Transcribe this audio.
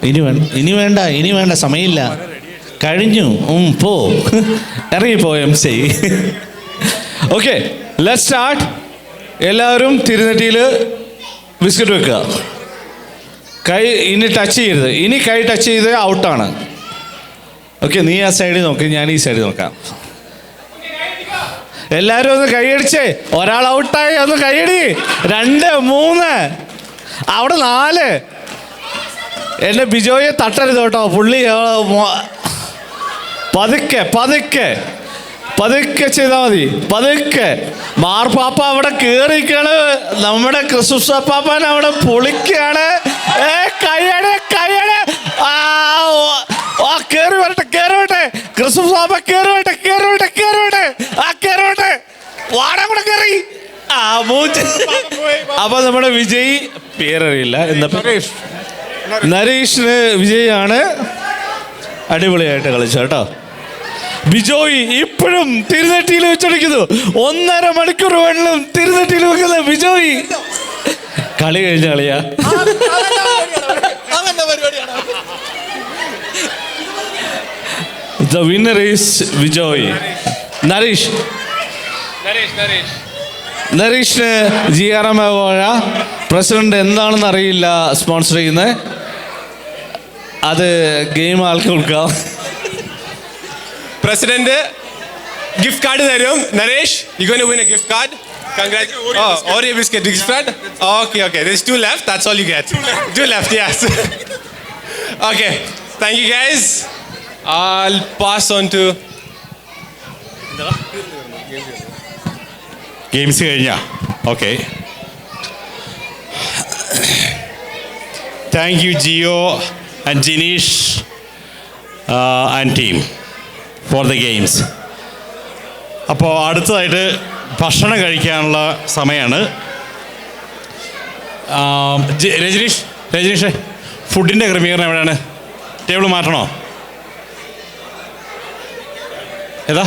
ഇനി വേണ്ട സമയമില്ല, കഴിഞ്ഞു. പോ, ഇറങ്ങിപ്പോ MC. Okay, let's start. എല്ലാവരും തിരുനെറ്റിയിൽ ബിസ്ക്കറ്റ് വെക്കുക. കൈ ഇനി ടച്ച് ചെയ്യരുത്. ഇനി കൈ ടച്ച് ചെയ്ത് ഔട്ടാണ്. ഓക്കെ, നീ ആ സൈഡിൽ നോക്ക്, ഞാൻ ഈ സൈഡിൽ നോക്കാം. എല്ലാവരും ഒന്ന് കൈയടിച്ചേ. ഒരാൾ ഔട്ടായി, ഒന്ന് കൈയടി. 2, 3, അവിടെ 4. എൻ്റെ ബിജോയെ തട്ടരുത് കേട്ടോ, പുള്ളി പതുക്കെ ചെയ്താൽ മതി. പതുക്കെ. മാർപ്പാപ്പ അവിടെ കയറിക്കാണ്, നമ്മുടെ ക്രിസ്തുസ് അപ്പാപ്പൻ അവിടെ പൊളിക്കാണ്. കയ്യടെ കേറി വരട്ടെ. ക്രിസ്തുസ് പാപ്പ കേറി വരട്ടെ. വാടാ കൂടെ കയറി. അപ്പൊ നമ്മുടെ വിജയ് പേരറിയില്ല, എന്താ നരേഷിന് വിജയാണ്. അടിപൊളിയായിട്ട് കളിച്ചു കേട്ടോ. ബിജോയ് ഇപ്പോഴും തിരുനെറ്റിയിൽ വെച്ചടിക്കുന്നു. 1.5 മണിക്കൂർ വേണം തിരുനെറ്റിയിൽ വെക്കുന്ന ബിജോയ്. കളി കഴിഞ്ഞ കളിയാ. The winner is Vijoy. നരേഷിന് GRM പ്രസിഡന്റ് എന്താണെന്ന് അറിയില്ല സ്പോൺസർ ചെയ്യുന്നത്. അത് ഗെയിം ആൾക്ക് കൊടുക്കാം. പ്രസിഡന്റ് ഗിഫ്റ്റ് കാർഡ് തരും. Naresh, you going to win a gift card. Congratulations. Oh, Oreo biscuit gift card. Okay. There's 2 left. That's all you get. 2 left, yes. Okay. Thank you guys. I'll pass on to games കഴിഞ്ഞാ? Okay. Thank you Jio and Jineesh and team for the games. അപ്പോൾ അടുത്തതായിട്ട് ഭക്ഷണം കഴിക്കാനുള്ള സമയമാണ്. രജനീഷേ, ഫുഡിൻ്റെ ക്രമീകരണം എവിടെയാണ്? ടേബിൾ മാറ്റണോ? ഏതാ?